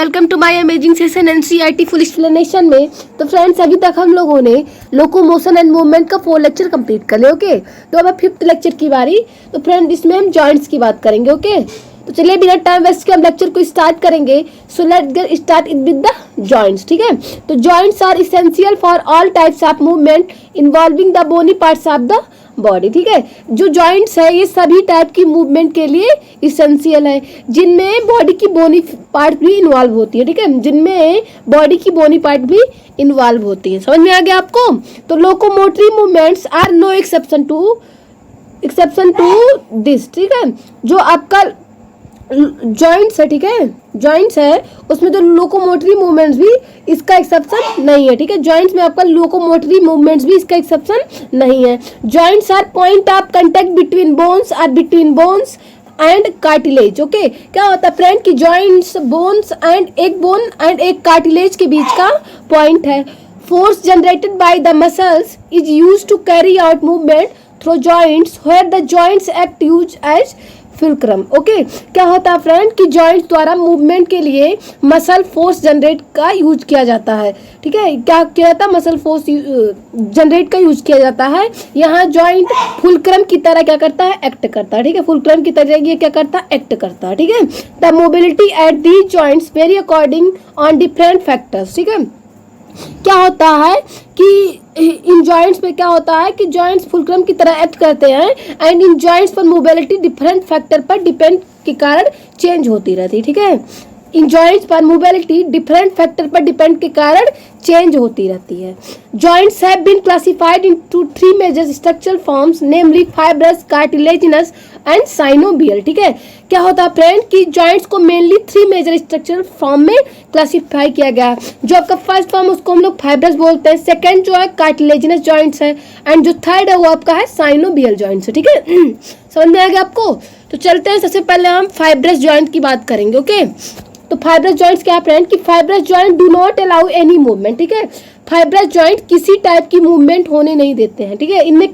Welcome to my amazing session NCERT full explanation में। तो friends, अभी तक हम लोगों ने लोकोमोशन एंड मूवमेंट का 4 लेक्चर कंप्लीट कर लिया। ओके, तो अब 5th लेक्चर की बारी। तो फ्रेंड, इसमें हम जॉइंट्स की बात करेंगे। ओके, तो चलिए बिना टाइम वेस्ट के हम लेक्चर को स्टार्ट करेंगे। So let's get start with the joints. ठीक है, तो joints are essential for all types of movement involving the bony parts of the body. ठीक है, जो जॉइंट्स है ये सभी टाइप की मूवमेंट के लिए इसेंशियल है, जिनमें बॉडी की बोनी पार्ट भी इन्वॉल्व होती है। ठीक है, जिनमें बॉडी की बोनी पार्ट भी इन्वॉल्व होती है। समझ में आ गया आपको? तो locomotory movements are no exception to this. ठीक है, जो आपका जॉइंट्स है, ठीक है, जॉइंट्स है उसमें जो लोकोमोटरी मूवमेंट्स भी इसका एक्सेप्शन नहीं है। ठीक है, जॉइंट्स में आपका लोकोमोटरी मूवमेंट्स भी इसका एक्सेप्शन नहीं है। Joints are point of contact between bones और between bones and cartilage. Okay, क्या होता है फ्रेंड कि जॉइंट्स बोन्स एंड एक बोन एंड एक कार्टिलेज के बीच का पॉइंट है। Force generated by the muscles is used to carry out movement through joints where the joints act use as fulcrum. Okay, क्या होता है फ्रेंड कि जॉइंट द्वारा मूवमेंट के लिए मसल फोर्स जनरेट का यूज किया जाता है। ठीक है, क्या किया जाता है? मसल फोर्स जनरेट का यूज किया जाता है। यहाँ जॉइंट फुलक्रम की तरह क्या करता है? एक्ट करता है। ठीक है, फुलक्रम की तरह ये क्या करता है? एक्ट करता है। ठीक है, the mobility at these joints very according on different factors. ठीक है, क्या होता है कि इन जॉइंट्स में क्या होता है कि जॉइंट्स फुलक्रम की तरह एक्ट करते हैं एंड इन जॉइंट्स पर मोबिलिटी डिफरेंट फैक्टर पर डिपेंड के कारण चेंज होती रहती है। ठीक है, इन जॉइंट्स पर मोबिलिटी डिफरेंट फैक्टर पर डिपेंड के कारण चेंज होती रहती है। Joints have been classified into 3 major structural forms namely fibrous, cartilaginous and synovial. ठीक है, क्या होता है फ्रेंड कि जॉइंट्स को मेनली 3 मेजर स्ट्रक्चरल फॉर्म में क्लासिफाई किया गया है। जो आपका फर्स्ट फॉर्म उसको हम लोग फाइब्रस बोलते हैं, सेकंड जो है कार्टिलेजिनस जॉइंट्स है एंड जो थर्ड है वो आपका है साइनोबियल जॉइंट्स है। ठीक है, समझ में आ गया आपको? तो चलते हैं, सबसे पहले हम फाइब्रस जॉइंट की बात करेंगे। ओके, तो फाइब्रस जॉइंट्स क्या है फ्रेंड कि fibrous joint do not allow any movement. ठीक है, फाइब्रस जॉइंट किसी टाइप की मूवमेंट होने नहीं देते हैं। ठीक है, इनमें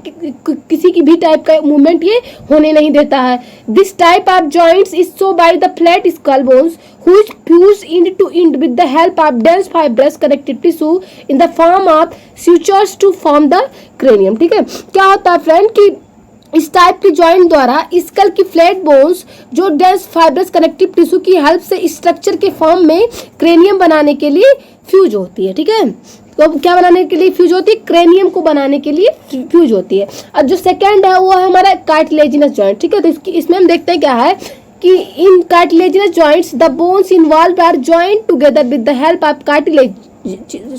किसी की भी टाइप का मूवमेंट ये होने नहीं देता है। This type of joints is so by the flat skull bones which fuse end to end with the help of dense fibrous connective tissue in the form of sutures to form the cranium। ठीक है, क्या होता है friend कि इस type की joint द्वारा school की फ्लैट बोन्स जो डेंस फाइब्रस कनेक्टिव टिश्यू की हेल्प से स्ट्रक्चर के फॉर्म में क्रेनियम बनाने के लिए फ्यूज होती है। ठीक है, तो क्या बनाने के लिए फ्यूज होती है? क्रेनियम को बनाने के लिए फ्यूज होती है। और जो सेकंड है वो है हमारा कार्टिलेजिनस जॉइंट। ठीक है, तो इसमें हम देखते हैं क्या है कि in cartilaginous joints the bones involve are joint together with the help of cartilage.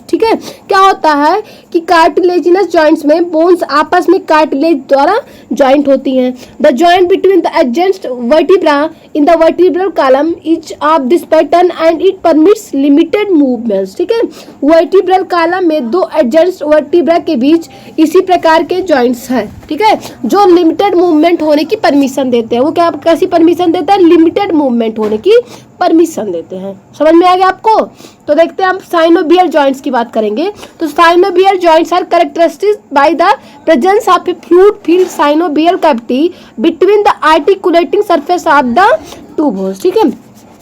ठीक है, क्या होता है कि कार्टिलेजिनस जॉइंट्स में बोन्स आपस में कार्टिलेज द्वारा जॉइंट होती हैं। The joint between the adjacent vertebra in the vertebral column is of this pattern and it permits limited movements. ठीक है, वर्टिब्रल कॉलम में 2 एडजेंट वर्टिब्रा के बीच इसी प्रकार के जॉइंट्स हैं। ठीक है, जो लिमिटेड मूवमेंट होने की परमिशन देते हैं। वो क्या कैसी परमिशन देता है? लिमिटेड मूवमेंट होने की परमिशन देते हैं। समझ में आ गया आपको? तो देखते हैं हम साइनोबियल जॉइंट्स की बात करेंगे। तो synovial joints are characterised by the presence of a fluid filled synovial cavity between the articulating surface of the 2 bones. ठीक है,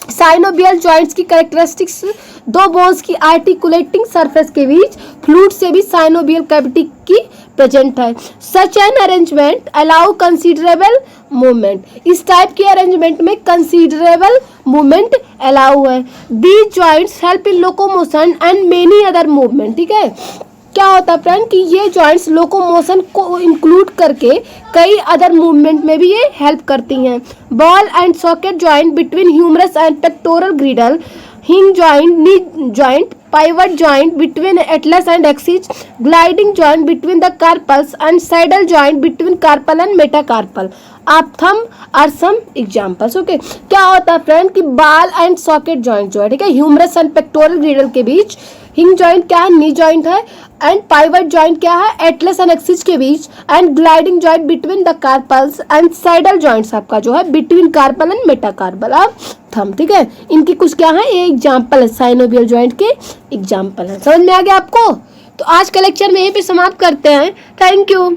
साइनोबियल जॉइंट्स की कैरेक्टरिस्टिक्स 2 बोन्स की आर्टिकुलेटिंग सरफेस के बीच फ्लूइड से भी साइनोबियल कैविटी की प्रेजेंट है। Such an arrangement allow considerable movement. इस टाइप के अरेंजमेंट में कंसीडरेबल मूवमेंट अलाउ है। These joints help in locomotion and many other movement. ठीक है, क्या होता है फ्रेंड कि ये जॉइंट्स लोकोमोशन को इंक्लूड करके कई अदर मूवमेंट में भी ये हेल्प करती हैं। Ball and socket joint between humerus and pectoral girdle, hinge joint, knee joint, pivot joint between atlas and axis, gliding joint between the carpals and saddle joint between carpal and metacarpal of thumb are some examples। Okay, क्या होता है friend कि ball and socket joint जो है, ठीक है, humerus and pectoral ग्रिडल के बीच, hinge joint क्या है? नी जॉइंट है, एंड पाइवट जॉइंट क्या है? एटलस एंड एक्सिस के बीच, and gliding joint between the carpals and saddle joints आपका जो है between carpal and metacarpal of thumb. ठीक है, इनकी कुछ क्या है? ये एग्जाम्पल है, साइनोबियल जॉइंट के एग्जाम्पल है। समझ में आ गया आपको? तो आज का लेक्चर में यहीं पे समाप्त करते हैं। Thank you.